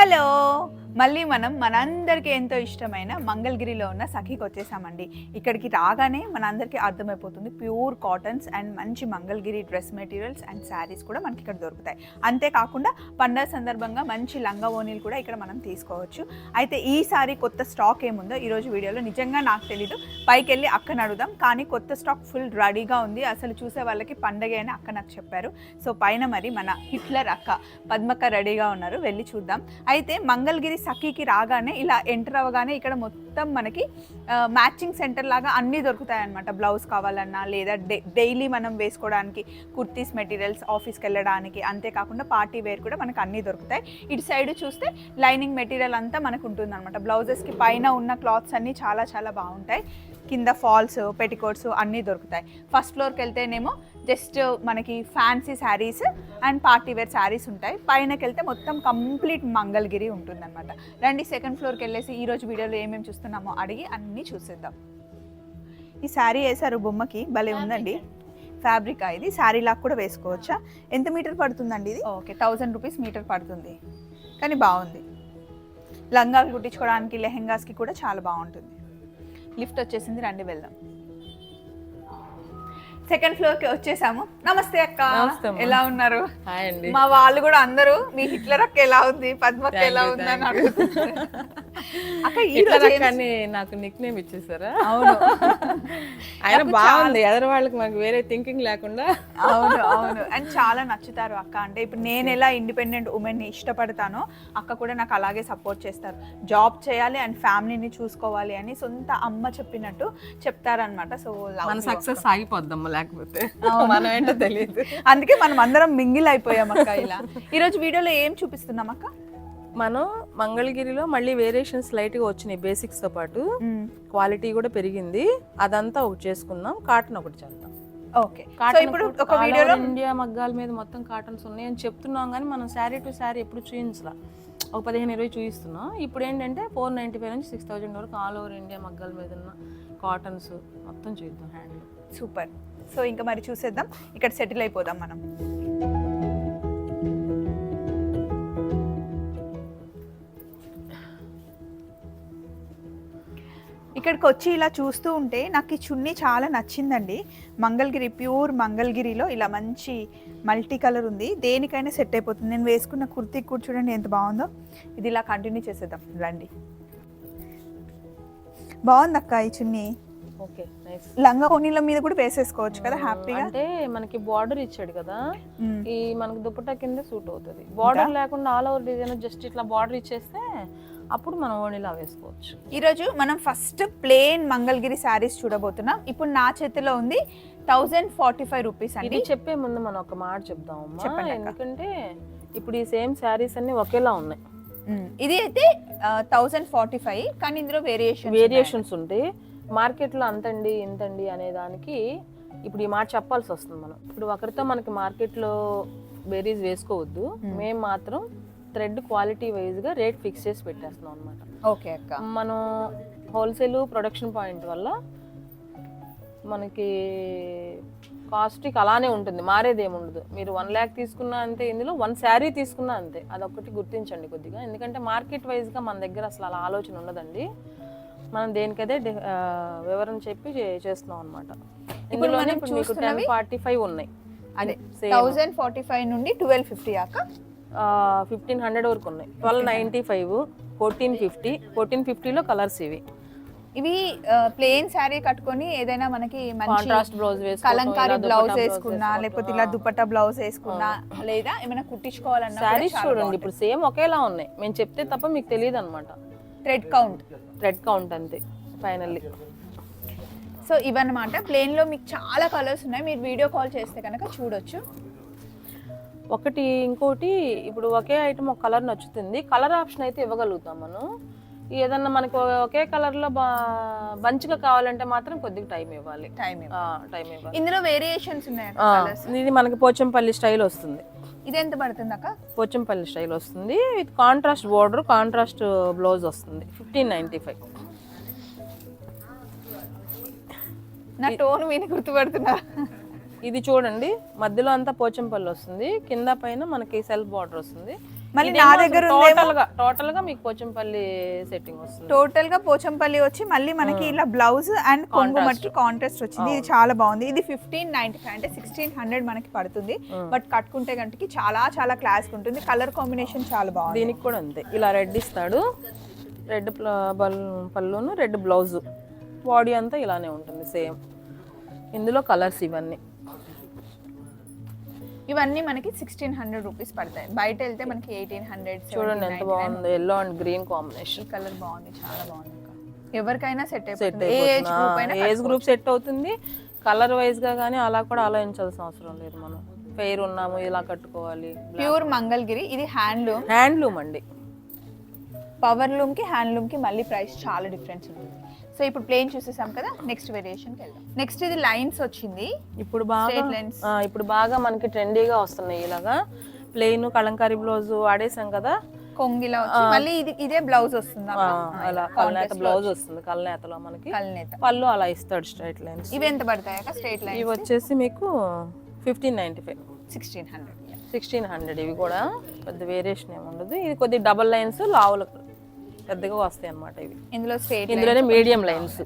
Hello మళ్ళీ మనందరికీ ఎంతో ఇష్టమైన మంగళగిరిలో ఉన్న సఖీకి వచ్చేసామండి. ఇక్కడికి రాగానే మనందరికీ అర్థమైపోతుంది ప్యూర్ కాటన్స్ అండ్ మంచి Mangalagiri dress materials and saris కూడా మనకి ఇక్కడ దొరుకుతాయి. అంతేకాకుండా పండగ సందర్భంగా మంచి లంగా ఓనీలు కూడా ఇక్కడ మనం తీసుకోవచ్చు. అయితే ఈసారి కొత్త స్టాక్ ఏముందో ఈరోజు వీడియోలో నిజంగా నాకు తెలీదు, పైకి వెళ్ళి అక్కని అడుగుదాం. కానీ కొత్త స్టాక్ ఫుల్ రెడీగా ఉంది, అసలు చూసే వాళ్ళకి పండగ అని అక్క నాకు చెప్పారు. సో పైన మరి మన హిట్లర్ అక్క పద్మక్క రెడీగా ఉన్నారు, వెళ్ళి చూద్దాం. అయితే మంగళగిరి సఖీకి రాగానే ఇలా ఎంటర్ అవ్వగానే ఇక్కడ మొత్తం మనకి మ్యాచింగ్ సెంటర్ లాగా అన్నీ దొరుకుతాయి అన్నమాట. బ్లౌజ్ కావాలన్నా లేదా డైలీ మనం వేసుకోవడానికి కుర్తీస్ మెటీరియల్స్, ఆఫీస్కి వెళ్ళడానికి, అంతేకాకుండా పార్టీ వేర్ కూడా మనకు అన్నీ దొరుకుతాయి. ఇటు సైడ్ చూస్తే లైనింగ్ మెటీరియల్ అంతా మనకు ఉంటుంది అనమాట. బ్లౌజెస్కి పైన ఉన్న క్లాత్స్ అన్నీ చాలా చాలా బాగుంటాయి. కింద ఫాల్స్, పెట్టికోట్స్ అన్నీ దొరుకుతాయి. ఫస్ట్ ఫ్లోర్కి వెళ్తేనేమో జస్ట్ మనకి fancy saris and party wear saris ఉంటాయి. పైనకి వెళ్తే మొత్తం కంప్లీట్ మంగళగిరి ఉంటుందన్నమాట. రండి సెకండ్ ఫ్లోర్కి వెళ్ళేసి ఈరోజు వీడియోలో ఏమేమి చూస్తున్నామో అడిగి అన్నీ చూసేద్దాం. ఈ శారీ వేసారు బొమ్మకి, భలే ఉందండి. ఫ్యాబ్రిక్ ఇది, శారీ లాగా కూడా వేసుకోవచ్చా? ఎంత మీటర్ పడుతుందండి ఇది? ఓకే, 1000 రూపీస్ మీటర్ పడుతుంది. కానీ బాగుంది. లంగాలు కుట్టించుకోవడానికి, లెహెంగాస్కి కూడా చాలా బాగుంటుంది. లిఫ్ట్ వచ్చేసింది, రండి వెళ్దాం. సెకండ్ ఫ్లోర్ కి వచ్చేసాము. నమస్తే అక్క, ఎలా ఉన్నారు? మా వాళ్ళు కూడా అందరూ మీ హిట్లర్ అక్క ఎలా ఉంది, పద్మక్క ఎలా ఉంది అని అడుగుతున్నారు. అక్క నాకు నిక్ నేమ్ ఇచ్చేసారా? అవును, ఆయన బాగుంది. ఎదరు వాళ్ళకి మనకి వేరే థింకింగ్ లేకుండా. అవును అవును, అండ్ చాలా నచ్చుతారు అక్క. అంటే ఇప్పుడు నేను ఎలా ఇండిపెండెంట్ ఉమెన్ ని ఇష్టపడతానో అక్క కూడా నాకు అలాగే సపోర్ట్ చేస్తారు. జాబ్ చేయాలి అండ్ ఫ్యామిలీని చూసుకోవాలి అని సొంత అమ్మ చెప్పినట్టు చెప్తారనమాట. సో మన సక్సెస్ ఆగిపోద్దాం లేకపోతే మనం ఏంటో తెలియదు. అందుకే మనం అందరం మింగిల్ అయిపోయాం అక్క. ఇలా ఈరోజు వీడియోలో ఏం చూపిస్తున్నాం అక్క? మనం మంగళగిరిలో మళ్ళీ వేరియేషన్స్ లైట్ గా వచ్చినాయి. బేసిక్స్ తో పాటు క్వాలిటీ కూడా పెరిగింది. అదంతా ఒకటి చేసుకుందాం, కాటన్ ఒకటి చేద్దాం. ఓకే, ఇప్పుడు ఒక వీడియోలో ఇండియా మగ్గాల మీద మొత్తం కాటన్స్ ఉన్నాయి అని చెప్తున్నాం, కానీ మనం శారీ టు శారీ ఎప్పుడు చూపించలా. ఒక 15-20 చూపిస్తున్నాం. ఇప్పుడు ఏంటంటే 495 నుంచి 6000 వరకు ఆల్ ఓవర్ ఇండియా మగ్గాల మీద ఉన్న కాటన్స్ మొత్తం చూద్దాం. Hand super. సో ఇంకా మరి చూసేద్దాం, ఇక్కడ సెటిల్ అయిపోదాం మనం. ఇక్కడికి వచ్చి ఇలా చూస్తూ ఉంటే నాకు ఈ చున్నీ చాలా నచ్చిందండి. మంగళగిరి, ప్యూర్ మంగళగిరిలో ఇలా మంచి మల్టీ కలర్ ఉంది, దేనికైనా సెట్ అయిపోతుంది. నేను వేసుకున్న కుర్తీ కూడా చూడండి ఎంత బాగుందో. ఇది ఇలా కంటిన్యూ చేసేద్దాం రండి. బాగుంది అక్క ఈ చున్నీ. Okay, nice. లంగా ఓనీల మీద కూడా వేసేసుకోవచ్చు కదా హ్యాపీగా. అంటే మనకి బార్డర్ ఇచ్చాడు కదా, ఈ మనకి దుపట్టా కింద సూట్ అవుతుంది. బార్డర్ లేకుండా ఆల్ ఓవర్ డిజైన్ జస్ట్ ఇట్లా బార్డర్ ఇచ్చేస్తే అప్పుడు మనం ఓనీలా వేసుకోవచ్చు. ఈరోజు మనం ఫస్ట్ ప్లెయిన్ మంగళగిరి శారీస్ చూడబోతున్నాం. ఇప్పుడు నా చేతిలో ఉంది 1045 రూపీస్ అండి. చెప్పే ముందు మనం ఒక మాట చెప్దాం, ఎందుకంటే ఇప్పుడు ఈ సేమ్ శారీస్ అన్ని ఒకేలా ఉన్నాయి. ఇది అయితే 1045, కానీ ఇందులో వేరియేషన్స్ ఉంటాయి. మార్కెట్లో అంతండి ఇంతండి అనే దానికి ఇప్పుడు ఈ మాట చెప్పాల్సి వస్తుంది. మనం ఇప్పుడు ఒకరితో మనకి మార్కెట్లో బేరీస్ వేసుకోవద్దు. మేము మాత్రం థ్రెడ్ క్వాలిటీ వైజ్గా రేట్ ఫిక్స్ చేసి పెట్టేస్తున్నాం అనమాట. ఓకే అక్క. మనం హోల్సేల్ ప్రొడక్షన్ పాయింట్ వల్ల మనకి కాస్ట్కి అలానే ఉంటుంది, మారేది ఏముండదు. మీరు 1 lakh తీసుకున్నా అంతే, ఇందులో 1 శారీ తీసుకున్నా అంతే. అదొకటి గుర్తించండి కొద్దిగా, ఎందుకంటే మార్కెట్ వైజ్గా మన దగ్గర అసలు అలా ఆలోచన ఉండదండి. మనం దేనికైతే వివరణ చెప్పి చేస్తున్నాం అనమాట. ఇందులో ఇప్పుడు మీకు 1045 ఉన్నాయి. అదే 1045 నుండి 1250 అక్క 1500 వరకు ఉన్నాయి. 1295, 1450, 1450లో కలర్స్ ఇవి. ఇవి ప్లెయిన్ శారీ కట్టుకొని ఏదైనా మనకి కాంట్రాస్ట్ బ్లౌజ్ కలంకారీ బ్లౌజ్ వేసుకున్నా, లేకపోతే ఇలా దుపట్టా బ్లౌజ్ వేసుకున్నా, లేదా ఏమైనా కుట్టించుకోవాలన్నా శారీస్ చూడండి ఇప్పుడు సేమ్ ఒకేలా ఉన్నాయి. మేము చెప్తే తప్ప మీకు తెలియదు అనమాట. థ్రెడ్ కౌంట్ అంతే ఫైనల్లీ. సో ఇవన్నమాట ప్లెయిన్లో మీకు చాలా కలర్స్ ఉన్నాయి. మీరు వీడియో కాల్ చేస్తే కనుక చూడొచ్చు. ఒకటి ఇంకోటి, ఇప్పుడు ఒకే ఐటమ్ ఒక కలర్ నచ్చుతుంది, కలర్ ఆప్షన్ అయితే ఇవ్వగలుగుతాం మనం. ఏదన్నా మనకు ఒకే కలర్లో మంచిగా కావాలంటే మాత్రం కొద్దిగా టైం ఇవ్వాలి. ఇందులో వేరియేషన్స్ ఉన్నాయి. ఇది మనకి పోచంపల్లి స్టైల్ వస్తుంది. ఇది ఎంత పడుతుంది అక్క? పోచంపల్లి స్టైల్ వస్తుంది with contrast border, contrast blouse వస్తుంది. 1595. నా టోన్ విని గుర్తుపడుతున్నా. ఇది చూడండి, మధ్యలో అంతా పోచంపల్లి వస్తుంది, కింద పైన మనకి సెల్ఫ్ బార్డర్ వస్తుంది. మళ్ళీ నా దగ్గర టోటల్ గా మీకు పోచంపల్లి సెట్టింగ్ వస్తుంది. టోటల్ గా పోచంపల్లి వచ్చి మళ్ళీ మనకి ఇలా బ్లౌజ్ అండ్ కొంగు మట్టి కాంట్రాస్ట్ వచ్చింది. ఇది చాలా బాగుంది. ఇది 1595 అంటే 1600 మనకి పడుతుంది. బట్ కట్టుకుంటే గంటకి చాలా చాలా క్లాస్ ఉంటుంది. కలర్ కాంబినేషన్ చాలా బాగుంది. దీనికి కూడా అంతే, ఇలా రెడ్ ఇస్తాడు, రెడ్ పళ్ళును రెడ్ బ్లౌజ్, బాడీ అంతా ఇలానే ఉంటుంది సేమ్. ఇందులో కలర్స్ ఇవన్నీ మనకి 1600 రూపీస్ పడతాయి. బయట వెళ్తే మనకి 1800. చూడండి ఎంత బాగుంది, yellow and green combination. Colour బాగుంది, చాలా బాగుంది. ఎవరికైనా సెట్ ఏజ్ గ్రూప్ సెట్ అవుతుంది. కలర్ వైజ్ గా కానీ అలా కూడా ఆలోచించాల్సిన అవసరం లేదు. మనం ఫెయిర్ ఉన్నాము ఇలా కట్టుకోవాలి. ప్యూర్ మంగళగిరి. ఇది హ్యాండ్లూమ్ అండి. పవర్ లూమ్ కి హ్యాండ్లూమ్ కి మళ్ళీ ప్రైస్ చాలా డిఫరెన్స్ ఉంటుంది. సో ఇప్పుడు ప్లేన్ చూసేసాం కదా, నెక్స్ట్ వేరియేషన్ కి వెళ్దాం. నెక్స్ట్ ఇది లైన్స్ వచ్చింది. ఇప్పుడు బాగా మనకి ట్రెండీగా వస్తున్నాయి ఇలాగా ప్లేన్ కలంకారీ బ్లౌజ్ వాడేసాం కదా, కొంగిలా వచ్చి మళ్ళీ ఇదే బ్లౌజ్ వస్తుంది. అలా కల్నేత బ్లౌజ్ వస్తుంది. కల్నేతలో మనకి పళ్ళు అలా ఇస్తాడు స్ట్రైట్ లైన్స్. ఇవి ఎంత పడతాయి స్ట్రైట్ లైన్? ఇవి వచ్చేసి మీకు 1595, 1600. ఇవి కూడా పెద్ద వేరియేషన్ ఏమి ఉండదు. ఇది కొద్ది డబల్ లైన్స్ లావులు పెద్దగా వస్తాయి అన్నమాట. ఇవి ఇందులోనే మీడియం లైన్స్.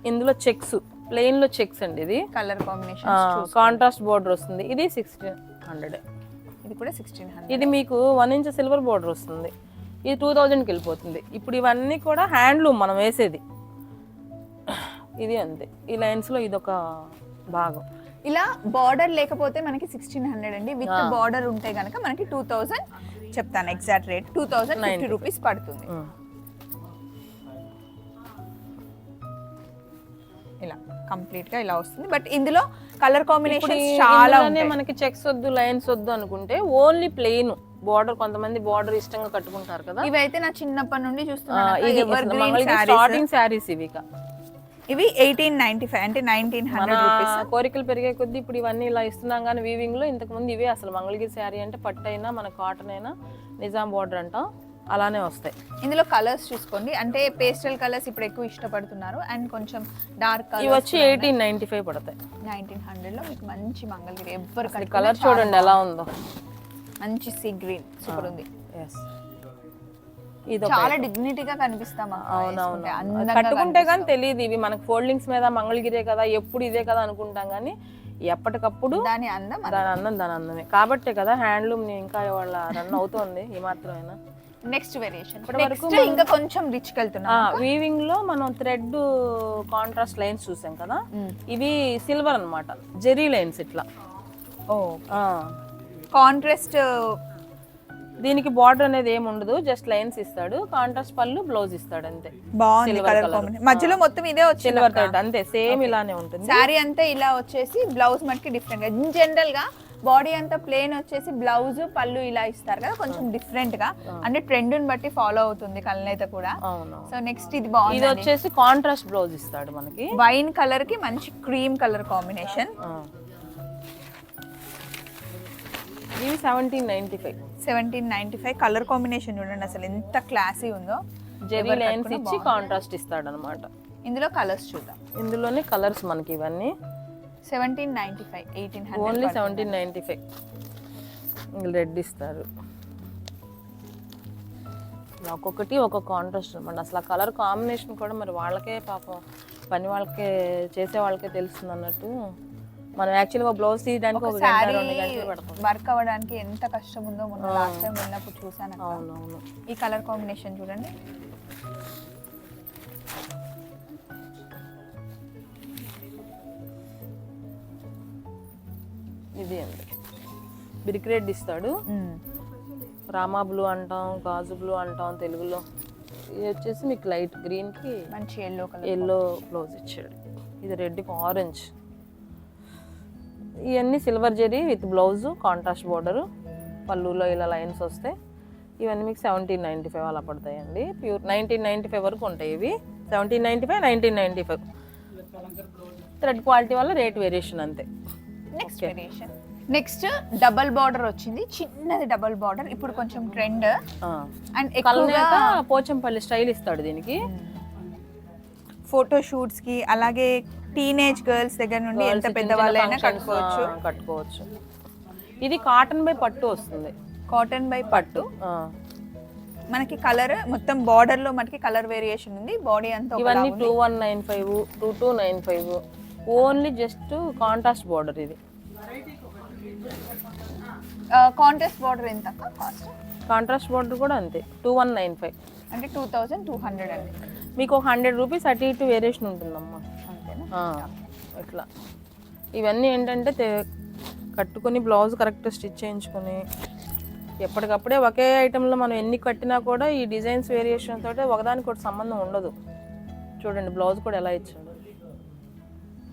ఇందులో చెక్స్, ప్లెయిన్ లో చెక్స్ అండి. ఇది కలర్ కాంబినేషన్ కాంట్రాస్ట్ బోర్డర్ వస్తుంది. ఇది 1600. ఇది కూడా 1600. ఇది మీకు 1 ఇంచ్ సిల్వర్ బోర్డర్ వస్తుంది. ఇది 2000కి వెళ్ళిపోతుంది. ఇప్పుడు ఇవన్నీ కూడా హ్యాండ్లూమ్ మనం వేసేది. ఇది అంతే, ఈ లైన్స్ లో ఇదొక భాగం. ఇలా బార్డర్ లేకపోతే మనకి 1600 అండి. విత్ బార్డర్ ఉంటే గనక మనకి 2000 చెప్తాను ఎగ్జాక్ట్ రేట్, 2050 రూపీస్ పడుతుంది. ఇలా కంప్లీట్ గా ఇలా వస్తుంది. బట్ ఇందులో కలర్ కాంబినేషన్ చాలా ఉన్నాయి. మనకి చెక్స్ వద్దు, లైన్స్ వద్దు అనుకుంటే ఓన్లీ ప్లెయిన్ బార్డర్, కొంతమంది బార్డర్ ఇష్టంగా కట్టుకుంటారు కదా. ఇవైతే నా చిన్నప్పటి నుండి చూస్తున్నాను. స్టార్టింగ్ శారీస్ ఇవి 1895 అంటే 1900 రూపీస్. కోరికలు పెరిగే కొద్దీ ఇప్పుడు ఇవన్నీ ఇలా ఇస్తున్నాం. కానీ వీవింగ్ లో ఇంతకు ముందు ఇవే అసలు మంగళగిరి శారీ అంటే పట్టు అయినా మన కాటన్ అయినా నిజాం బార్డర్ అంటాం అలానే వస్తాయి. ఇందులో కలర్స్ చూసుకోండి, అంటే పేస్టల్ కలర్స్ ఇప్పుడు ఎక్కువ ఇష్టపడుతున్నారు. అండ్ కొంచెం డార్క్ కలర్స్ ఇవి వచ్చి 1895 పడతాయి. 1900 లో మీకు మంచి మంగళగిరి ఎవరు కలర్ చూడండి ఎలా ఉందో, మంచి సీ గ్రీన్ సూపర్ ఉంది. చాలా డిగ్నిటీగా కనిపిస్తాం. అవునవును, కట్టుకుంటే కానీ తెలియదు. ఇవి మనకు ఫోల్డింగ్స్ మీద మంగళగిరే కదా, ఎప్పుడు ఇదే కదా అనుకుంటాం. కానీ ఎప్పటికప్పుడు దాని అందం దాని అందమే కాబట్టే కదా హ్యాండ్లూమ్ ఇంకా వాళ్ళ రన్ అవుతోంది ఈ మాత్రమేనా. నెక్స్ట్ వేరియేషన్ ఇంకా కొంచెం రిచ్ వెళ్తున్నాం. వీవింగ్ లో మనం థ్రెడ్ కాంట్రాస్ట్ లైన్స్ చూసాం కదా, ఇవి సిల్వర్ అన్నమాట, జెరీ లైన్స్ ఇట్లా. కాంట్రాస్ట్ దీనికి బార్డర్ అనేది ఏమి ఉండదు, జస్ట్ లైన్స్ ఇస్తాడు. కాంట్రాస్ట్ పళ్ళు, బ్లౌజ్ ఇస్తాడు అంతే. బాగుంది కలర్ కాంబినేషన్. మధ్యలో మొత్తం ఇదే వచ్చింది సిల్వర్ థ్రెడ్ అంతే, సేమ్ ఇలానే ఉంటుంది. సారీ అంతా ఇలా వచ్చేసి బ్లౌజ్ మనకి డిఫరెంట్ గా, జనరల్ గా బాడీ అంతా ప్లేన్ వచ్చేసి బ్లౌజ్ పళ్ళు ఇలా ఇస్తారు కదా, కొంచెం డిఫరెంట్ గా అంటే ట్రెండ్ ని బట్టి ఫాలో అవుతుంది కలనైతే కూడా. సో నెక్స్ట్ ఇది బాగుంది. ఇది వచ్చేసి కాంట్రాస్ట్ బ్లౌజ్ ఇస్తాడు మనకి, వైన్ కలర్ కి మంచి క్రీమ్ కలర్ కాంబినేషన్. ఇది 1795 కలర్ కాంబినేషన్ చూడండి అసలు ఎంత క్లాసీ ఉందో. జెరీ లైన్స్ ఇచ్చి కాంట్రాస్ట్ ఇస్తాడు అన్నమాట. ఇందులో కలర్స్ చూద్దాం. ఇందులోనే కలర్స్ మనకి ఇవన్నీ 1795, 1800 ఓన్లీ 1795. రెడ్ ఇస్తారు. ఒక్కొక్కటి ఒక కాంట్రాస్ట్ అనమాట. అసలు ఆ కలర్ కాంబినేషన్ కూడా మరి వాళ్ళకే పాపం పని వాళ్ళకే చేసే వాళ్ళకే తెలుస్తుంది అన్నట్టు. మనం యాక్చువల్గా బ్లౌజ్ తీయడానికి ఒక గంట 2 గంటలు పడుతుంది. వర్క్ అవ్వడానికి ఎంత కష్టం ఉందో మొన్న లాస్ట్ టైం వెళ్ళినప్పుడు చూసాను. అవునవును, ఈ కలర్ కాంబినేషన్ చూడండి. ఇది అండి బిరిక్ రెడ్ ఇస్తాడు, రామా బ్లూ అంటాం, గాజు బ్లూ అంటాం తెలుగులో. ఇది వచ్చేసి మీకు లైట్ గ్రీన్ కి మంచి ఎల్లో బ్లౌజ్ ఇచ్చాడు. ఇది రెడ్ కి ఆరెంజ్. ఇవన్నీ silver zari with blouse, contrast border, పళ్ళులో ఇలా లైన్స్ వస్తాయి. ఇవన్నీ మీకు 1795 అలా పడతాయండి. ప్యూర్ 1995 వరకు ఉంటాయి ఇవి. 1795, 1995 థ్రెడ్ క్వాలిటీ వల్ల రేట్ వేరియేషన్ అంతే. Next variation, next double border వచ్చింది, చిన్నది డబల్ బార్డర్ ఇప్పుడు కొంచెం ట్రెండ్. అండ్ ఎక్కువగా పోచంపల్లి స్టైల్ ఇస్తాడు దీనికి. ఫోటో షూట్స్ కి, అలాగే టీనేజ్ గర్ల్స్ దగ్గర నుండి ఎంత పెద్దవాళ్ళైనా కట్టుకోవచ్చు. ఇది కాటన్ బై పట్టు వస్తుంది. కాటన్ బై పట్టు. ఆ. మనకి కలర్ మొత్తం బార్డర్ లో మనకి కలర్ వేరియేషన్ ఉంది. బాడీ అంతా ఇవన్నీ 2195, 2295. Only just contrast border. ఇది కాంట్రాస్ట్ బార్డర్ ఎంత కాస్ట్? కాంట్రాస్ట్ బార్డర్ కూడా అంతే 2195. అంటే 2200 అండి. మీకు ఒక 100 రూపీస్ అటు ఇటు వేరియేషన్ ఉంటుందమ్మా. అంతేనా? ఇట్లా ఇవన్నీ ఏంటంటే కట్టుకొని బ్లౌజ్ కరెక్ట్ స్టిచ్ చేయించుకొని ఎప్పటికప్పుడే ఒకే ఐటెంలో మనం ఎన్ని కట్టినా కూడా ఈ డిజైన్స్ వేరియేషన్ తోటే ఒకదానికి ఒకటి సంబంధం ఉండదు. చూడండి బ్లౌజ్ కూడా ఎలా ఇచ్చాడు,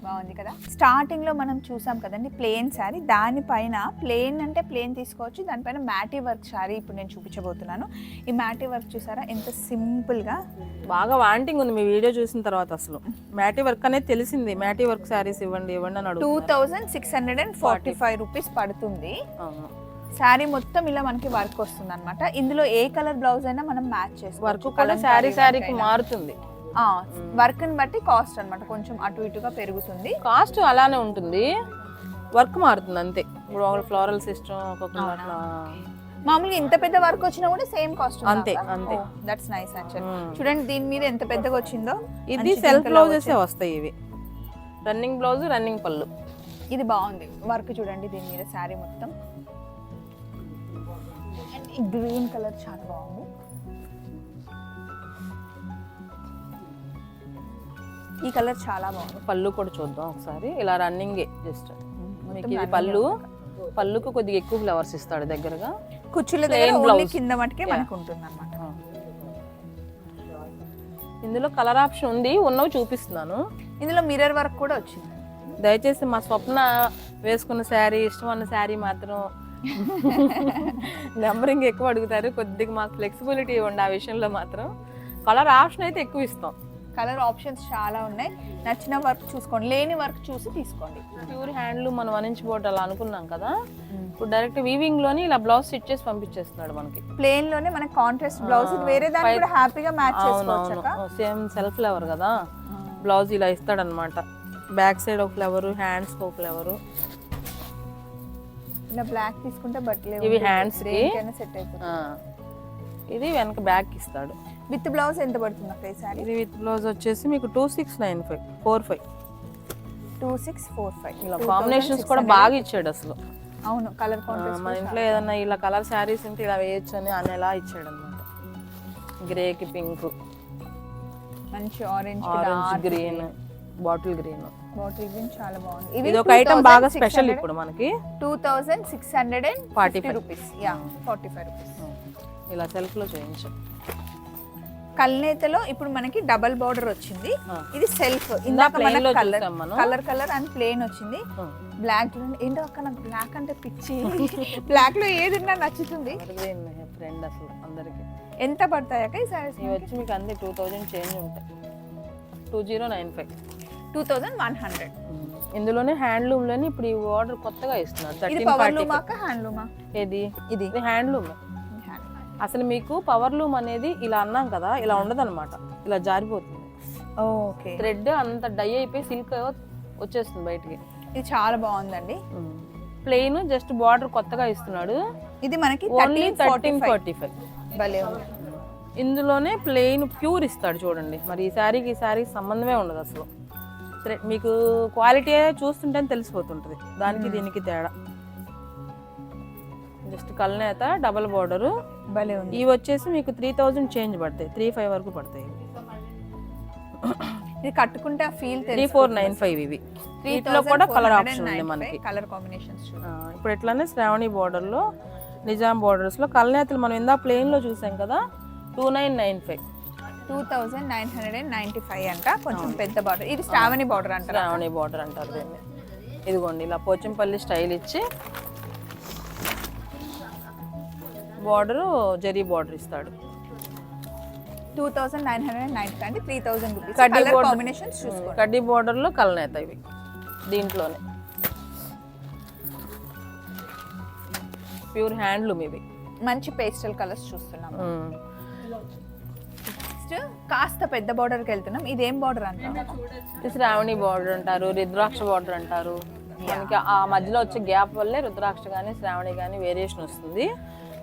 బాగుంది కదా. స్టార్టింగ్ లో మనం చూసాం కదండి ప్లెయిన్ శారీ, దానిపైన ప్లెయిన్ అంటే ప్లెయిన్ తీసుకోవచ్చు, దానిపైన మ్యాటీ వర్క్ శారీ ఇప్పుడు నేను చూపించబోతున్నాను. ఈ మ్యాటీ వర్క్ చూసారా ఎంత సింపుల్ గా, బాగా వాంటింగ్ ఉంది మీ వీడియో చూసిన తర్వాత. అసలు మ్యాటీ వర్క్ అనేది తెలిసింది. మ్యాటీ వర్క్ శారీస్ ఇవ్వండి ఇవ్వండి అని అడుగు. 2645 రూపీస్ పడుతుంది. శారీ మొత్తం ఇలా మనకి వర్క్ వస్తుంది అనమాట. ఇందులో ఏ కలర్ బ్లౌజ్ అయినా మనం మ్యాచ్ చేసుకోవచ్చు. వర్క్ కూడా శారీకి మారుతుంది. వర్క్ ని బట్టి కాస్ట్ అన్నమాట కొంచెం అటు ఇటుగా పెరుగుతుంది. కాస్ట్ అలానే ఉంటుంది, వర్క్ మారుతుంది అంతే. ఇప్పుడు ఒక ఫ్లోరల్ సిస్టమ్ ఒక్కొక్క మామూలుగా ఇంత పెద్ద వర్క్ వచ్చినా కూడా సేమ్ కాస్ట్ అంతే అంతే. That's nice actually. చూడండి దీని మీద ఎంత పెద్దగా వచ్చిందో. ఇది సెల్ఫ్ బ్లౌజెస్ వస్తాయి. ఇవి రన్నింగ్ బ్లౌజ్, రన్నింగ్ పళ్ళు. ఇది బాగుంది వర్క్ చూడండి దీని మీద శారీ మొత్తం. ఈ గ్రీన్ కలర్ చాలా బాగుంది. ఈ కలర్ చాలా బాగుంది. పళ్ళు కూడా చూద్దాం ఒకసారి. ఇలా రన్నింగ్ జస్ట్ మీకు ఇది పళ్ళు. పళ్ళుకు కొద్దిగా ఎక్కువ ఫ్లవర్స్ ఇస్తాడు దగ్గరగా. కుచ్చుల దగ్గర ఓన్లీ కింద మటుకే మనకు ఉంటుంది అన్నమాట. ఇందులో కలర్ ఆప్షన్ ఉంది, ఉన్నవి చూపిస్తున్నాను. ఇందులో మిర్రర్ వర్క్ కూడా వచ్చింది. దయచేసి మా స్వప్న వేసుకున్న శారీ, ఇష్టమన్న శారీ మాత్రం నెంబరింగ్ ఎక్కువ అడుగుతారు. కొద్దిగా మాకు ఫ్లెక్సిబిలిటీ ఇవ్వండి ఆ విషయంలో మాత్రం. కలర్ ఆప్షన్ అయితే ఎక్కువ ఇస్తాం. కలర్ ఆప్షన్స్ చాలా ఉన్నాయి. నచ్చిన వర్క్ చూసుకోండి, లేని వర్క్ చూసి తీసుకోండి. ప్యూర్ హ్యాండ్లూమ్ మనం వనించి బోర్డు అలా అనుకున్నాం కదా, ఇప్పుడు డైరెక్ట్ వీవింగ్ లోని ఇలా బ్లౌజ్ స్టిచ్ చేసి పంపించేస్తున్నాడు మనకి. ప్లెయిన్ లోనే మనకి కాంట్రాస్ట్ బ్లౌజ్ వేరే దాన్ని కూడా హ్యాపీగా మ్యాచ్ చేసుకోవచ్చు. సేమ్ సెల్ఫ్ ఫ్లవర్ కదా బ్లౌజ్, ఇలా ఇస్తాడు అనమాట. బ్యాక్ సైడ్ ఒక ఫ్లవర్, హ్యాండ్స్ ఒక ఫ్లవర్. ఇలా బ్లాక్ తీసుకుంటే బట్టలే ఇవి హ్యాండ్స్ కి సెట్ అయిపోతుంది. ఇది వెనక బ్యాక్ ఇస్తాడు. విత్ బ్లౌజ్ ఎంత పడుతుంది అక్క ఈ సారీ? ఇది విత్ బ్లౌజ్ వచ్చేసి మీకు 2695. 2645. ఇలా కాంబినేషన్స్ కూడా బాగా ఇచ్చాడు అసలు. అవును, కలర్ కాంట్రాస్ట్. మన ఇంట్లో ఏదన్నా ఇలా కలర్ శారీస్ ఉంటే ఇలా వేయొచ్చు అని అనేలా ఇచ్చాడు అనమాట. గ్రేకి పింక్, మంచి orange green, bottle green. Bottle green చాలా బాగుంది. ఇది ఒక ఐటమ్ బాగా స్పెషల్ ఇప్పుడు మనకి. 2640 రూపీస్. Yeah 45 rupees. ఇలా సెల్ఫ్ లో చేయించాం. కల్నేతలో ఇప్పుడు మనకి డబల్ బార్డర్ వచ్చింది. ఇది సెల్ఫ్. ఇందాక కలర్ అండ్ ప్లేన్ వచ్చింది. బ్లాక్ ఏంటో అక్క, నాకు బ్లాక్ అంటే పిచ్చి. బ్లాక్ లో ఏది నచ్చుతుంది. ఫ్రెండ్ అసలు అందరికి. ఎంత పడతాయి అక్క ఈ సారీస్? ఇవి వచ్చి మీకు అన్ని 2000 చేంజ్ ఉంటాయి. 2095. 2100. ఇందులోనే హ్యాండ్లూమ్ లోనే ఇప్పుడు ఈ ఆర్డర్ కొత్తగా ఇస్తున్నారు. ఇది పవర్ లూమా అక్క హ్యాండ్లూమా? ఏది? ఇది హ్యాండ్లూమ్. అసలు మీకు పవర్ లూమ్ అనేది ఇలా అన్నాం కదా, ఇలా ఉండదు అనమాట. ఇలా జారిపోతుంది. ఓకే. థ్రెడ్ అంత డై అయిపోయి సిల్క్ వచ్చేస్తుంది బయటికి. ఇది చాలా బాగుందండి. ప్లెయిన్ జస్ట్ బార్డర్ కొత్తగా ఇస్తున్నాడు. ఇది మనకి 1345. భలే ఉంది. ఇందులోనే ప్లెయిన్ ప్యూర్ ఇస్తాడు చూడండి. మరి ఈ శారీకి సంబంధమే ఉండదు అసలు. మీకు క్వాలిటీ చూస్తుంటే తెలిసిపోతుంటది దానికి దీనికి తేడా. జస్ట్ కల్నేత డబల్ బార్డర్ భలే ఉంది. ఇవి వచ్చేసి మీకు 3000 చేంజ్ పడతాయి. 35 వరకు పడతాయి. ఇది కట్టుకుంటే ఆ ఫీల్ 3495. ఇవి వీటిలో కూడా కలర్ ఆప్షన్ ఉంది మనకి. కలర్ కాంబినేషన్స్ ఇప్పుడు ఎట్లానే శ్రావణి బార్డర్ లో, నిజాం బార్డర్స్ లో కల్నేతలు మనం ఇందా ప్లెయిన్ లో చూసాం కదా, 2995. 2995 అంట. కొంచెం పెద్ద బార్డర్. ఇది శ్రావణి బార్డర్ అంటారు. శ్రావణి బార్డర్ అంటారు దీన్ని. ఇదిగోండి ఇలా పోచంపల్లి స్టైల్ ఇచ్చి బార్డర్ జరీ బార్డర్ ఇస్తాడు. 2995 అంటే 3000 రూపీస్. కడ్డీ కలర్ కాంబినేషన్స్ చూసుకోండి. కడ్డీ బార్డర్ లో కల్నేత ఇవి దీంట్లోనే. ప్యూర్ హ్యాండ్లూమ్ ఇవి. మంచి పేస్టల్ కలర్స్ చూస్తున్నాం. నెక్స్ట్ కాస్త పెద్ద బార్డర్కి వెళ్తున్నాం. ఇదేం బార్డర్ అంటారు? శ్రావణి బార్డర్ అంటారు, రుద్రాక్ష బార్డర్ అంటారు. మనకి ఆ మధ్యలో వచ్చే గ్యాప్ వల్లే రుద్రాక్ష కానీ శ్రావణి కానీ వేరియేషన్ వస్తుంది.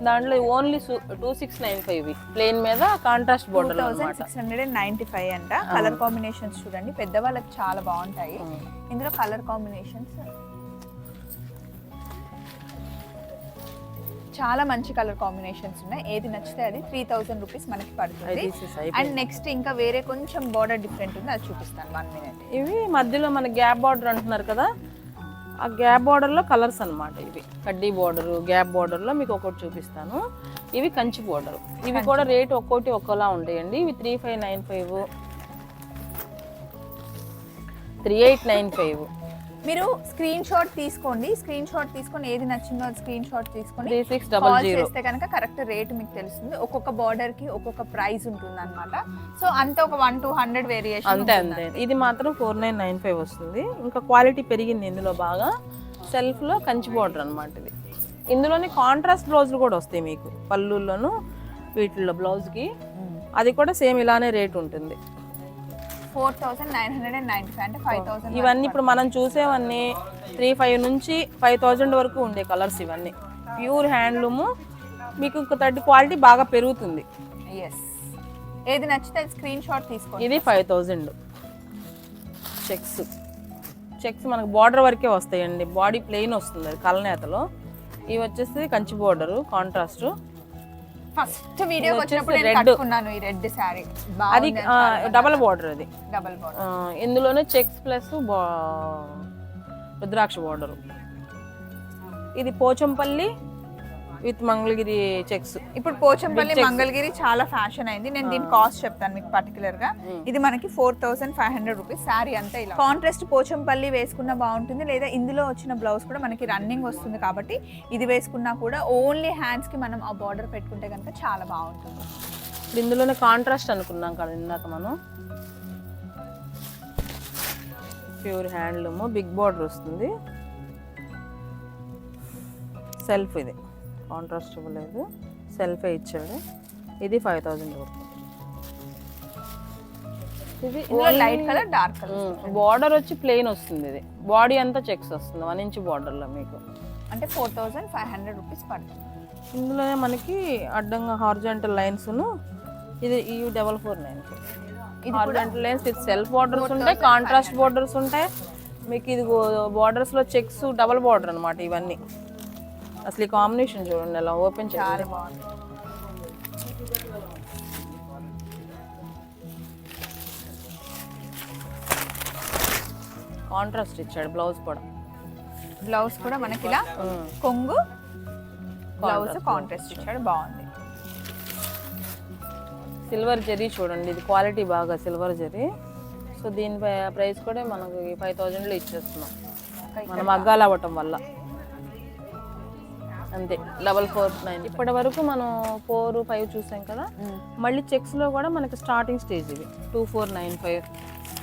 దాంట్లో ఓన్లీ 2695 ప్లెయిన్ మీద కాంట్రాస్ట్ బోర్డర్ అన్నమాట. 2695 అంట. కలర్ కాంబినేషన్స్ చూడండి, పెద్దవాళ్ళకి చాలా బాగుంటాయి. ఇందులో కలర్ కాంబినేషన్స్ చాలా మంచి కలర్ కాంబినేషన్స్ ఉన్నాయి. ఏది నచ్చితే అది 3000 రూపీస్ మనకి పడుతుంది. అండ్ నెక్స్ట్ ఇంకా వేరే కొంచెం బార్డర్ డిఫరెంట్ ఉంది, అది చూపిస్తాను 1 minute. ఇవి మధ్యలో మన గ్యాప్ బార్డర్ అంటున్నారు కదా, ఆ గ్యాప్ బార్డర్లో కలర్స్ అన్నమాట. ఇవి కడ్డీ బార్డర్, గ్యాప్ బార్డర్లో మీకు ఒక్కొక్కటి చూపిస్తాను. ఇవి కంచి బార్డర్. ఇవి కూడా రేట్ ఒక్కొక్కటి ఒక్కోలా ఉంటాయండి. ఇవి 3595, 3895. మీరు స్క్రీన్ షాట్ తీసుకోండి, ఏది నచ్చిందో అది స్క్రీన్ షాట్ తీసుకొని 3600 చేస్తే కనుక కరెక్ట్ రేట్ మీకు తెలుస్తుంది. ఒక్కొక్క బార్డర్ కి ఒక్కొక్క ప్రైస్ ఉంటుంది అన్నమాట. సో అంతే ఒక 100-200 వేరియేషన్ అంతే. ఇది మాత్రం 4995 వస్తుంది. ఇంకా క్వాలిటీ పెరిగింది ఇందులో బాగా. సెల్ఫ్ లో కంచి బార్డర్ అన్నమాట ఇది. ఇందులోనే కాంట్రాస్ట్ బ్లౌజులు కూడా వస్తాయి మీకు పళ్ళుల్లోను వీటిల్లో బ్లౌజ్ కి. అది కూడా సేమ్ ఇలానే రేట్ ఉంటుంది. 4995 అంటే 5000. ఇవన్నీ ఇప్పుడు మనం చూసేవన్నీ 3500 నుంచి 5000 వరకు ఉండే కలర్స్. ఇవన్నీ ప్యూర్ హ్యాండ్లూమ్. మీకు ఇంకా 30 క్వాలిటీ బాగా పెరుగుతుంది. ఎస్, ఏది నచ్చితే అది స్క్రీన్ షాట్ తీసుకోండి. ఇది 5000 చెక్స్ మనకు బార్డర్ వరకే వస్తాయండి. బాడీ ప్లెయిన్ వస్తుంది అది కలనేతలో. ఇవి వచ్చేసి Kanchi border contrast. First video వచ్చినప్పుడు నేను కట్టుకున్నాను ఈ రెడ్ సారీ. అది డబల్ బార్డర్. అది డబల్ బార్డర్. ఇందులోనే చెక్స్ ప్లస్ రుద్రాక్ష బార్డర్. ఇది పోచంపల్లి విత్ మంగళగిరి చెక్స్. ఇప్పుడు పోచంపల్లి మంగళగిరి చాలా ఫ్యాషన్ అయింది. నేను దీని కాస్ట్ చెప్తాను మీకు పర్టికులర్ గా. ఇది మనకి 4500 రూపీస్. శారీ అంతా ఇలా కాంట్రాస్ట్ పోచంపల్లి వేసుకున్నా బాగుంటుంది, లేదా ఇందులో వచ్చిన బ్లౌజ్ కూడా మనకి రన్నింగ్ వస్తుంది కాబట్టి ఇది వేసుకున్నా కూడా ఓన్లీ హ్యాండ్స్ కి మనం ఆ బార్డర్ పెట్టుకుంటే కనుక చాలా బాగుంటుంది. ఇప్పుడు ఇందులోనే కాంట్రాస్ట్ అనుకున్నాం కదా ఇందాక మనం. ప్యూర్ హ్యాండ్లూమ్, బిగ్ బార్డర్ వస్తుంది. సెల్ఫ్ ఇది కాంట్రాస్ట్ ఇవ్వలేదు, సెల్ఫే ఇచ్చాడు. ఇది 5000 వరకు. ఇది light colour, dark colour. Border వచ్చి ప్లెయిన్ వస్తుంది. ఇది బాడీ అంతా చెక్స్ వస్తుంది 1 ఇంచ్ బార్డర్లో మీకు. అంటే 4500 రూపీస్ పడుతుంది. ఇందులోనే మనకి అడ్డంగా హార్జెంటల్ లైన్స్ను. ఇది ఈ 4495. Horizontal lines with self borders ఉంటాయి, కాంట్రాస్ట్ బార్డర్స్ ఉంటాయి మీకు. ఇది బార్డర్స్లో చెక్స్ డబల్ బార్డర్ అనమాట ఇవన్నీ. అసలు ఈ కాంబినేషన్ చూడండి అలా ఓపెన్ చేయాలి. కాంట్రాస్ట్ ఇచ్చాడు బ్లౌజ్ కూడా మనకి ఇలా కొంగు బ్లౌజ్ కాంట్రాస్ట్ ఇచ్చాడు, బాగుంది. సిల్వర్ జరీ చూడండి, ఇది క్వాలిటీ బాగా సిల్వర్ జరీ. సో దీని ప్రైస్ కూడా మనకు 5000లో ఇచ్చేస్తున్నాం మనం మగ్గాలు అవ్వటం వల్ల. అంతే 449. ఇప్పటి వరకు మనం 4-5 చూసాం కదా. మళ్ళీ చెక్స్ లో కూడా మనకి స్టార్టింగ్ స్టేజ్ ఇది 2495.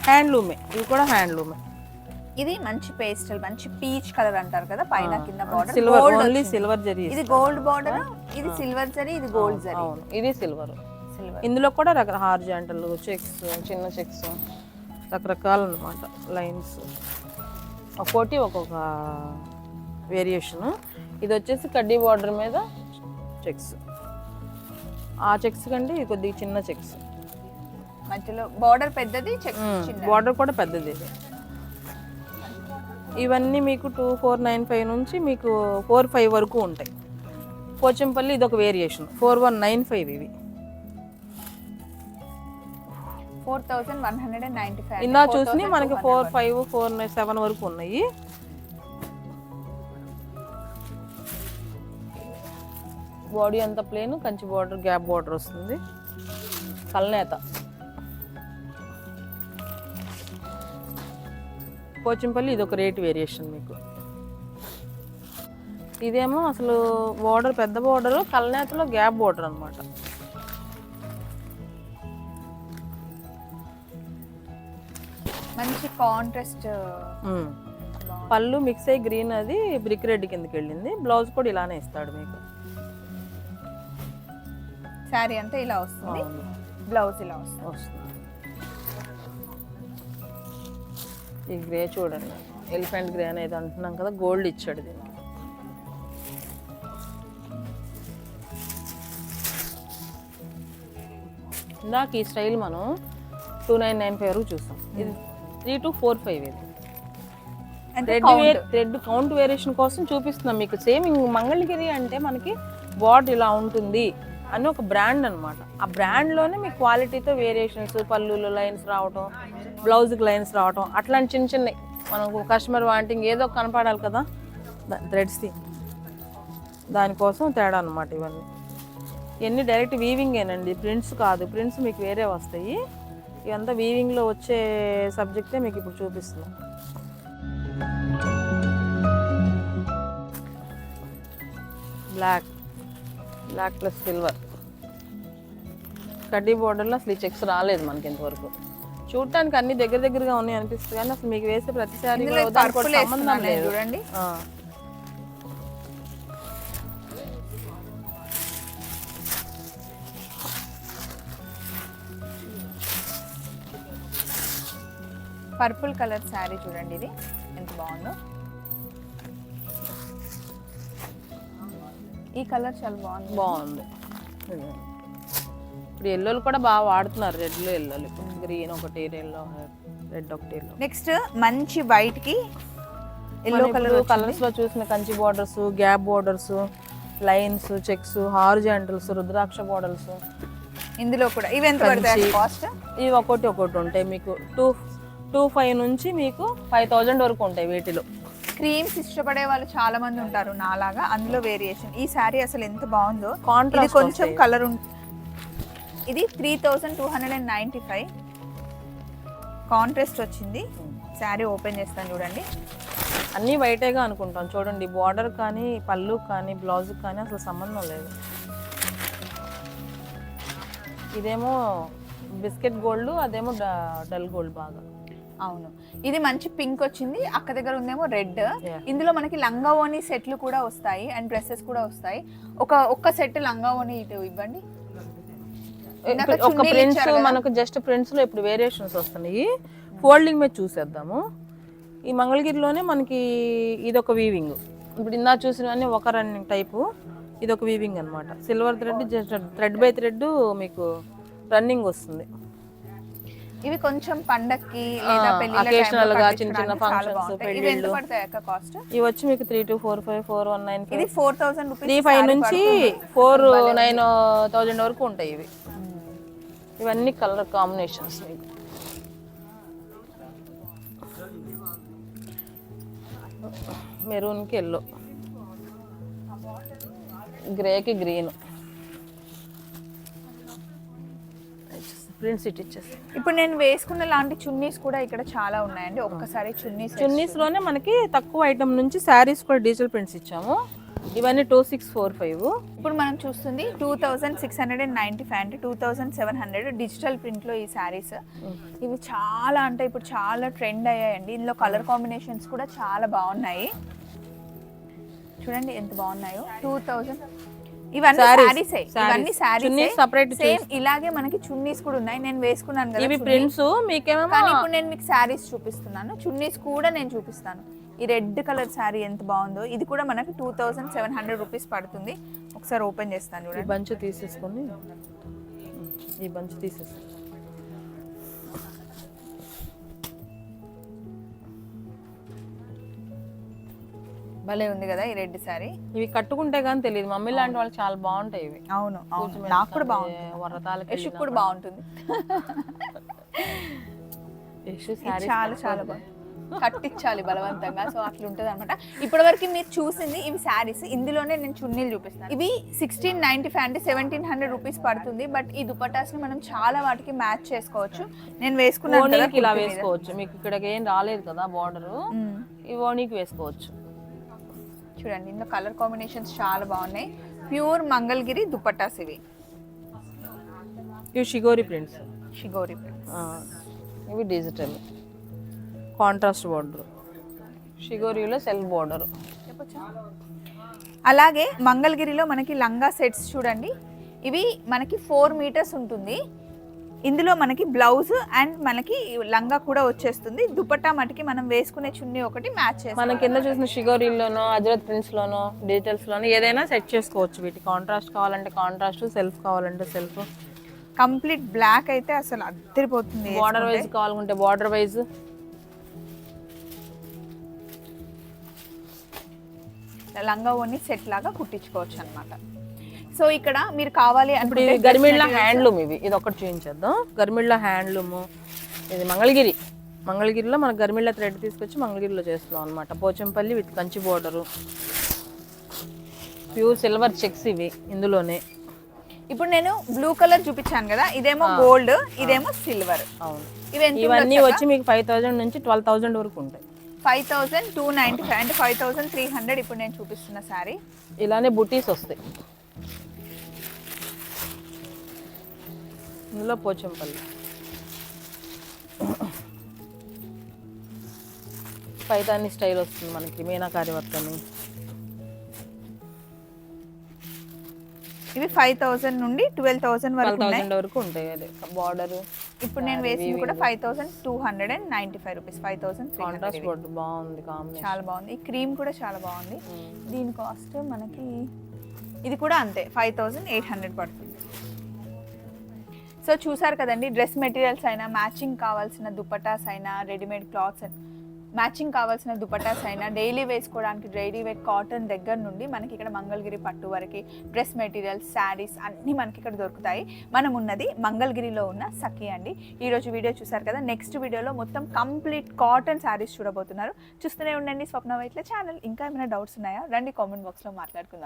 హ్యాండ్లూమే, ఇవి కూడా హ్యాండ్లూమే. ఇది మంచి పేస్టల్, మంచి పీచ్ కలర్ అంటారు కదా, పైన కింద border silver, only silver zari. ఇది గోల్డ్ బార్డర్, ఇది సిల్వర్ జరీ, ఇది గోల్డ్ జరీ. అవును, ఇది సిల్వర్. ఇందులో కూడా హార్జెంటల్ చెక్స్, చిన్న చెక్స్ రకరకాలు అన్నమాట లైన్స్. ఒక్కోటి ఒక్కొక్క వేరియేషన్. ఇది వచ్చేసి కడ్డీ బార్డర్ మీద చెక్స్. ఆ చెక్స్ కంటే ఇది కొద్దిగా చిన్న చెక్స్. మధ్యలో బార్డర్ పెద్దది, చెక్స్ చిన్న. బార్డర్ కూడా పెద్దది. ఇవన్నీ మీకు 2495 నుంచి మీకు 45 వరకు ఉంటాయి. పోచంపల్లి ఇది ఒక వేరియేషన్ 4195. ఇవి 4195. ఇందా చూసి మనకి 45, 47 వరకు ఉన్నాయి. బాడీ అంతా plain, Kanchi border, gap border వస్తుంది. కల్నేత పోచంపల్లి ఇది ఒక రేట్ వేరియేషన్ మీకు. ఇదేమో అసలు బార్డర్ పెద్ద బార్డర్, కల్నేతలో గ్యాప్ బార్డర్ అనమాట. మంచి కాంట్రాస్ట్. పళ్ళు మిక్స్ అయ్యి గ్రీన్, అది బ్రిక్ రెడ్ కిందకి వెళ్ళింది. బ్లౌజ్ కూడా ఇలానే ఇస్తాడు మీకు. శారీ అంతా ఇలా వస్తుంది, బ్లౌజ్ ఇలా వస్తుంది. ఈ గ్రే చూడండి ఎలిఫెంట్ గ్రే అనేది అంటున్నాం కదా, గోల్డ్ ఇచ్చాడు దీనికి. ఇందాక ఈ స్టైల్ మనం 2995 వరకు చూస్తాం. ఇది 3245 ఇది. థ్రెడ్ కౌంట్ వేరియేషన్ కోసం చూపిస్తున్నాం మీకు. సేమ్ మంగళగిరి అంటే మనకి బార్డర్ ఇలా ఉంటుంది అని ఒక బ్రాండ్ అనమాట. ఆ బ్రాండ్లోనే మీకు క్వాలిటీతో వేరియేషన్స్, పళ్ళులో లైన్స్ రావటం, బ్లౌజ్కి లైన్స్ రావటం, అట్లాంటి చిన్న చిన్నవి మనకు కస్టమర్ వాంటింగ్ ఏదో కనపడాలి కదా థ్రెడ్స్ది, దానికోసం తేడా అనమాట ఇవన్నీ. ఇవన్నీ డైరెక్ట్ వీవింగేనండి, ప్రింట్స్ కాదు. ప్రింట్స్ మీకు వేరే వస్తాయి. ఇవంతా వీవింగ్లో వచ్చే సబ్జెక్టే మీకు ఇప్పుడు చూపిస్తున్నాం. బ్లాక్ ప్లస్ సిల్వర్ కడ్డీ బోర్డర్లో అసలు ఈ చెక్స్ రాలేదు మనకి ఇంతవరకు. చూడటానికి అన్ని దగ్గరగా ఉన్నాయి అనిపిస్తుంది, కానీ అసలు మీకు వేసే ప్రతిసారి సంబంధం లేదు. చూడండి పర్పుల్ కలర్ శారీ చూడండి, ఇది ఎంత బాగుందో. ఈ కలర్ చాలా బాగుంది. ఇప్పుడు ఎల్లోలు కూడా బాగా వాడుతున్నారు, రెడ్లు ఎల్లోలు. గ్రీన్ ఒకటి, ఎల్లో, రెడ్ ఒకటి. నెక్స్ట్ మంచి వైట్ కి ఎల్లో కలర్ కలర్స్ లో చూసిన Kanchi borders, gap borders, lines, checks, horizontals, rudraksha borders ఇందులో కూడా. ఇవి ఎంత పడతాయి కాస్ట్? ఇవి ఒకటి ఉంటాయి మీకు 225 నుంచి మీకు 5000 వరకు ఉంటాయి. వీటిలో క్రీమ్స్ ఇష్టపడే వాళ్ళు చాలా మంది ఉంటారు నాలాగా, అందులో వేరియేషన్. ఈ శారీ అసలు ఎంత బాగుందో. ఇది కొంచెం కలర్ ఇది 3295 కాంట్రాస్ట్ వచ్చింది. శారీ ఓపెన్ చేస్తాను చూడండి. అన్నీ వైటేగా అనుకుంటాం చూడండి. బార్డర్ కానీ, పళ్ళు కానీ, బ్లౌజ్ కానీ అసలు సంబంధం లేదు. ఇదేమో బిస్కెట్ గోల్డ్, అదేమో డల్ గోల్డ్ బాగా. అవును, ఇది మంచి పింక్ వచ్చింది, అక్క దగ్గర ఉందేమో రెడ్. ఇందులో మనకి లంగా ఓని సెట్లు కూడా వస్తాయి అండ్ డ్రెస్సెస్ కూడా వస్తాయి. ఒక్క సెట్ లంగా ఓని ఇటు ఇవ్వండి. ఒక ప్రింట్స్ మనకు జస్ట్ ప్రింట్స్ లో ఇప్పుడు వేరియేషన్స్ వస్తున్నాయి. ఫోల్డింగ్ మీద చూసేద్దాము. ఈ మంగళగిరిలోనే మనకి ఇదొక వీవింగ్. ఇప్పుడు ఇందా చూసినవన్నీ ఒక రన్నింగ్ టైపు, ఇదొక వీవింగ్ అనమాట. Silver thread, just thread by thread మీకు రన్నింగ్ వస్తుంది. ఇవి కొంచెం పండక్కి లేదా అకేషనల్ గా చిన్న చిన్న ఫంక్షన్స్, పెళ్ళిళ్ళు. ఇవి వచ్చి మీకు 3245, 4195, ఇది 4000 రూపీస్, 35 నుంచి 49,000 వరకు ఉంటాయి ఇవి. ఇవన్నీ కలర్ కాంబినేషన్స్ మీకు. మెరూన్కి ఎల్లో, గ్రేకి గ్రీన్, ప్రింట్స్ ఇచ్చేసి. ఇప్పుడు నేను వేసుకున్న లాంటి చున్నీస్ కూడా ఇక్కడ చాలా ఉన్నాయండి. ఒక్కసారి చున్నీస్ లోనే మనకి తక్కువ ఐటమ్ నుంచి శారీస్ కూడా డిజిటల్ ప్రింట్స్ ఇచ్చాము. ఇవన్నీ 2645. ఇప్పుడు మనం చూస్తుంది 2695 అంటే 2700 డిజిటల్ ప్రింట్ లో ఈ శారీస్. ఇవి చాలా అంటే ఇప్పుడు చాలా ట్రెండ్ అయ్యాయండి. ఇందులో కలర్ కాంబినేషన్స్ కూడా చాలా బాగున్నాయి. చూడండి ఎంత బాగున్నాయో. 2000 ఇవన్నీ శారీస్ సెపరేట్. సేమ్ ఇలాగే మనకి చున్నీస్ కూడా ఉన్నాయి. నేను వేసుకున్నాను కదా ఇవి ప్రింట్స్ మీకేమో. కానీ ఇప్పుడు నేను మీకు శారీస్ చూపిస్తున్నాను, చున్నీస్ కూడా నేను చూపిస్తాను. ఈ రెడ్ కలర్ శారీ ఎంత బాగుందో. ఇది కూడా మనకి 2700 రూపీస్ పడుతుంది. ఒకసారి ఓపెన్ చేస్తాను చూడండి. ఈ బంచ్ తీసేసుకొని, ఈ బంచ్ తీసేసి భలే ఉంది కదా ఈ రెడ్ శారీ. ఇవి కట్టుకుంటే కానీ తెలియదు, మమ్మీ లాంటి వాళ్ళు చాలా బాగుంటాయి ఇవి. అవును, నాకు కూడా బాగుంటుంది. వరతాలకి కూడా బాగుంటుంది. చాలా చాలా బాగుంది. కట్టించాలి బలవంతంగా, సో అట్లా ఉంటుంది అనమాట. ఇప్పటి వరకు మీరు చూసింది ఇవి శారీస్. ఇందులోనే నేను చున్నీలు చూపిస్తాను. ఇవి 1695 అంటే 1700 రూపీస్ పడుతుంది. బట్ ఈ దుపట్టాస్ ని మనం చాలా వాటికి మ్యాచ్ చేసుకోవచ్చు. నేను వేసుకున్నాను ఇలా వేసుకోవచ్చు. మీకు ఇక్కడ ఏం రాలేదు కదా బార్డర్, ఈ ఓణీకి వేసుకోవచ్చు. చూడండి ఇందులో కలర్ కాంబినేషన్స్ చాలా బాగున్నాయి. ప్యూర్ మంగళగిరి దుపట్టాస్ ఇవి. ఇవి షిగోరి ప్రింట్స్. ఇవి డిజిటల్ కాంట్రాస్ట్ బార్డర్. షిగోరిలో సెల్ఫ్ బార్డర్. అలాగే మంగళగిరిలో మనకి లంగా సెట్స్ చూడండి. ఇవి మనకి 4 మీటర్స్ ఉంటుంది. ఇందులో మనకి బ్లౌజ్ అండ్ మనకి లంగా కూడా వచ్చేస్తుంది. దుపట్టా మటుకి మనం వేసుకునే చున్నీ ఒకటి మ్యాచ్ చేస్తాం. మనం కింద చూసిన షిగోరీల్లోనో అజ్రత్ ప్రింట్స్లోనో డీటెయిల్స్లోనో ఏదైనా సెట్ చేసుకోవచ్చు. వీటి కాంట్రాస్ట్ కావాలంటే కాంట్రాస్ట్, సెల్ఫ్ కావాలంటే సెల్ఫ్. కంప్లీట్ బ్లాక్ అయితే అసలు అద్దరిపోతుంది. బార్డర్ వైజ్ కావాలంటే బార్డర్ వైజ్. లంగా ఓని సెట్ లాగా కుట్టించుకోవచ్చు అన్నమాట. సో ఇక్కడ మీరు కావాలి ఇప్పుడు ఇది గర్మిళ్ళ హ్యాండ్లూమ్. ఇది ఒకటి చూపించేద్దాం. గర్మిళ్ళ హ్యాండ్లూమ్. ఇది మంగళగిరిలో మన గర్మిళ్ళ థ్రెడ్ తీసుకొచ్చి మంగళగిరిలో చేస్తున్నాం అనమాట. Pochampally with Kanchi border, pure silver checks ఇవి ఇందులోనే. ఇప్పుడు నేను బ్లూ కలర్ చూపించాను కదా, ఇదేమో గోల్డ్, ఇదేమో సిల్వర్. అవును, ఇవన్నీ వచ్చి మీకు 5000 నుంచి 12000 వరకు ఉంటాయి. 5295 అంటే 5300 ఇప్పుడు నేను చూపిస్తున్న సారీ. ఇలానే బుటీస్ వస్తాయి. ఇందులో పోచంపల్లి పైతాని స్టైల్ వస్తుంది మనకి, మీనాకారి వర్క్ అని. ఇవి 5000 నుండి 12000 వరకు ఉంటాయి. అదే బార్డర్. ఇప్పుడు నేను వేసింది కూడా 5295 రూపీస్. 5300. కాంట్రాస్ట్ బోర్డర్ బాగుంది, కాంబినేషన్ చాలా బాగుంది. ఈ క్రీమ్ కూడా చాలా బాగుంది. దీని కాస్ట్ మనకి ఇది కూడా అంతే 5800 పడుతుంది. సో చూసారు కదండి, డ్రెస్ మెటీరియల్స్ అయినా, మ్యాచింగ్ కావాల్సిన దుపటాస్ అయినా, రెడీమేడ్ క్లాత్స్ మ్యాచింగ్ కావాల్సిన దుపటాస్ అయినా, డైలీ వేసుకోవడానికి డైలీ వేర్ కాటన్ దగ్గర నుండి మనకి ఇక్కడ మంగళగిరి పట్టు వరకు డ్రెస్ మెటీరియల్స్, శారీస్ అన్నీ మనకి ఇక్కడ దొరుకుతాయి. మనం ఉన్నది మంగళగిరిలో ఉన్న సఖీ అండి. ఈరోజు వీడియో చూసారు కదా, నెక్స్ట్ వీడియోలో మొత్తం కంప్లీట్ కాటన్ శారీస్ చూడబోతున్నారు. చూస్తూనే ఉండండి స్వప్న వైట్ల ఛానల్. ఇంకా ఏమైనా డౌట్స్ ఉన్నాయా రండి కామెంట్ బాక్స్లో మాట్లాడుకుందాం.